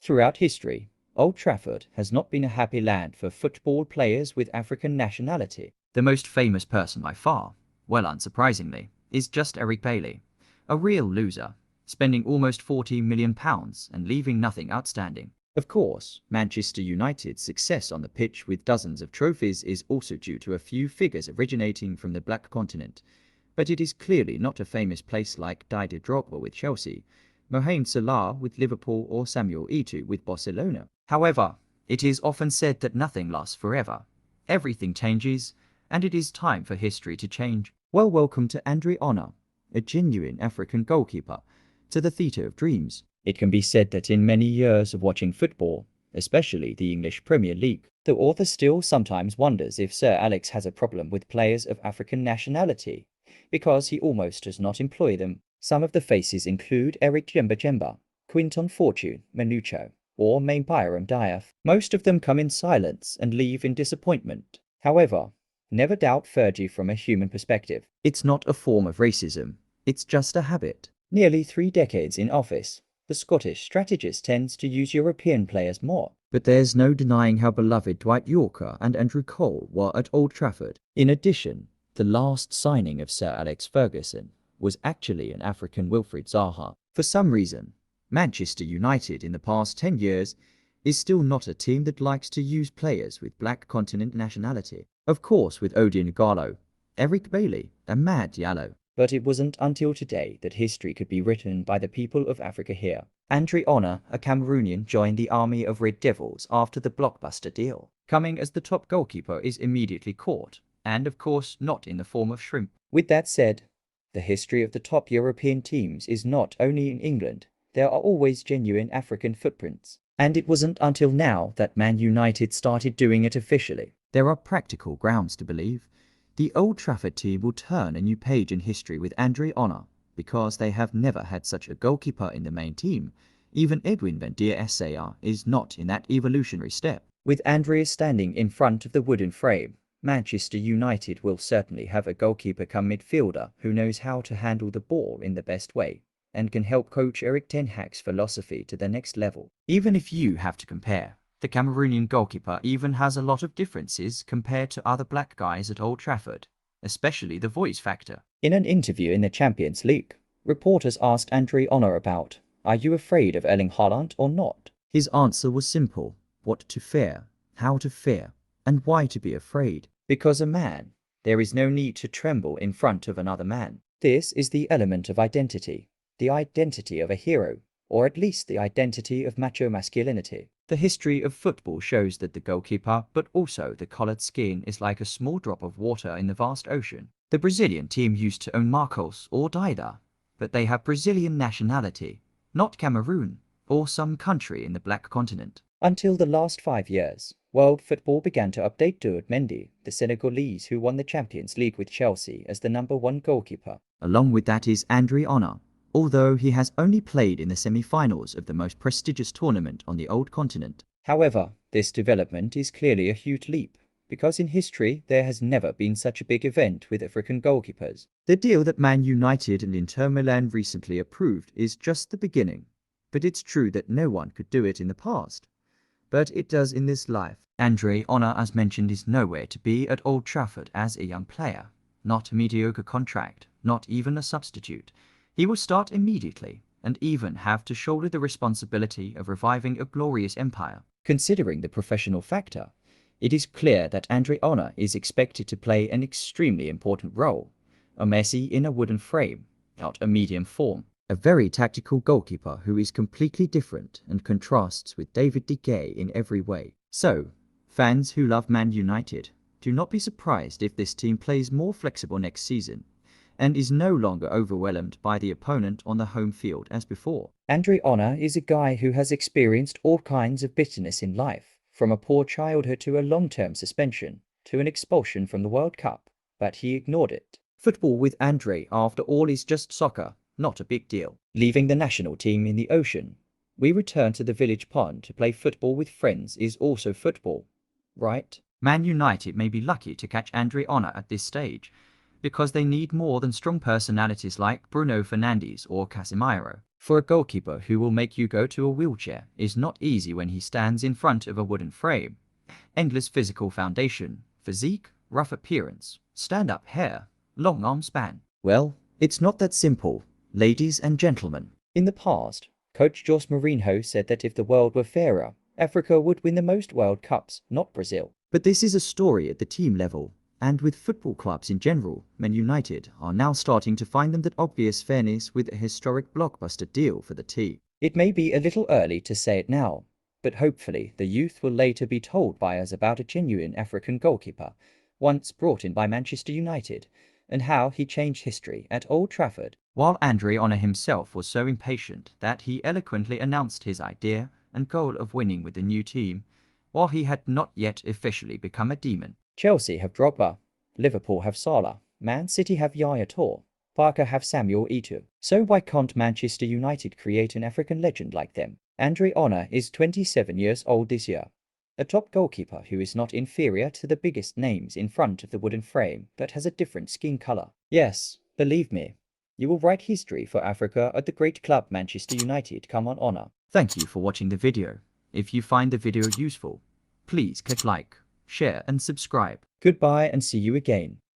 Throughout history, Old Trafford has not been a happy land for football players with African nationality. The most famous person by far, well unsurprisingly, is just Eric Bailly, a real loser, spending almost £40 million and leaving nothing outstanding. Of course, Manchester United's success on the pitch with dozens of trophies is also due to a few figures originating from the Black Continent, but it is clearly not a famous place like Didier Drogba with Chelsea, Mohamed Salah with Liverpool or Samuel Eto'o with Barcelona. However, it is often said that nothing lasts forever. Everything changes, and it is time for history to change. Well, welcome to Onana, a genuine African goalkeeper, to the theatre of dreams. It can be said that in many years of watching football, especially the English Premier League, the author still sometimes wonders if Sir Alex has a problem with players of African nationality, because he almost does not employ them. Some of the faces include Eric Jemba, Quinton Fortune, Manucho, or Mainpyram Diaf. Most of them come in silence and leave in disappointment. However, never doubt Fergie from a human perspective. It's not a form of racism, it's just a habit. Nearly 3 decades in office, the Scottish strategist tends to use European players more. But there's no denying how beloved Dwight Yorker and Andrew Cole were at Old Trafford. In addition, the last signing of Sir Alex Ferguson was actually an African Wilfried Zaha. For some reason, Manchester United in the past 10 years is still not a team that likes to use players with Black Continent nationality. Of course, with Odion Igalo, Eric Bailly, and Mad Diallo. But it wasn't until today that history could be written by the people of Africa here. Onana, a Cameroonian, joined the army of Red Devils after the blockbuster deal. Coming as the top goalkeeper is immediately caught, and of course not in the form of shrimp. With that said, the history of the top European teams is not only in England, there are always genuine African footprints. And it wasn't until now that Man United started doing it officially. There are practical grounds to believe the Old Trafford team will turn a new page in history with Onana, because they have never had such a goalkeeper in the main team. Even Edwin van der Sar is not in that evolutionary step. With Andreas standing in front of the wooden frame, Manchester United will certainly have a goalkeeper come midfielder who knows how to handle the ball in the best way, and can help coach Erik ten Hag's philosophy to the next level. Even if you have to compare, the Cameroonian goalkeeper even has a lot of differences compared to other black guys at Old Trafford, especially the voice factor. In an interview in the Champions League, reporters asked Onana about, "Are you afraid of Erling Haaland or not?" His answer was simple: what to fear, how to fear, and why to be afraid. Because a man, there is no need to tremble in front of another man. This is the element of identity, the identity of a hero, or at least the identity of macho masculinity. The history of football shows that the goalkeeper, but also the coloured skin, is like a small drop of water in the vast ocean. The Brazilian team used to own Marcos or Dida, but they have Brazilian nationality, not Cameroon or some country in the Black Continent. Until the last 5 years, world football began to update Doud Mendy, the Senegalese who won the Champions League with Chelsea, as the #1 goalkeeper. Along with that is Onana, although he has only played in the semi-finals of the most prestigious tournament on the old continent. However, this development is clearly a huge leap, because in history there has never been such a big event with African goalkeepers. The deal that Man United and Inter Milan recently approved is just the beginning, but it's true that no one could do it in the past. But it does in this life. Onana, as mentioned, is nowhere to be at Old Trafford as a young player. Not a mediocre contract, not even a substitute. He will start immediately, and even have to shoulder the responsibility of reviving a glorious empire. Considering the professional factor, it is clear that Onana is expected to play an extremely important role. A Messi in a wooden frame, not a medium form. A very tactical goalkeeper who is completely different and contrasts with David De Gea in every way. So, fans who love Man United, do not be surprised if this team plays more flexible next season and is no longer overwhelmed by the opponent on the home field as before. Onana is a guy who has experienced all kinds of bitterness in life, from a poor childhood to a long-term suspension, to an expulsion from the World Cup, but he ignored it. Football with Andre, after all, is just soccer. Not a big deal. Leaving the national team in the ocean, we return to the village pond to play football with friends is also football, right? Man United may be lucky to catch Onana at this stage, because they need more than strong personalities like Bruno Fernandes or Casemiro. For a goalkeeper who will make you go to a wheelchair is not easy when he stands in front of a wooden frame. Endless physical foundation, physique, rough appearance, stand-up hair, long arm span. Well, it's not that simple, ladies and gentlemen. In the past, coach Jose Mourinho said that if the world were fairer, Africa would win the most World Cups, not Brazil. But this is a story at the team level, and with football clubs in general, Man United are now starting to find them that obvious fairness with a historic blockbuster deal for the team. It may be a little early to say it now, but hopefully the youth will later be told by us about a genuine African goalkeeper, once brought in by Manchester United, and how he changed history at Old Trafford. While Onana himself was so impatient that he eloquently announced his idea and goal of winning with the new team, while he had not yet officially become a demon. Chelsea have Drogba, Liverpool have Salah, Man City have Yaya Toure, Barca have Samuel Eto'o. So why can't Manchester United create an African legend like them? Onana is 27 years old this year, a top goalkeeper who is not inferior to the biggest names in front of the wooden frame but has a different skin color. Yes, believe me, you will write history for Africa at the great club Manchester United. Come on, Honor. Thank you for watching the video. If you find the video useful, please click like, share and subscribe. Goodbye and see you again.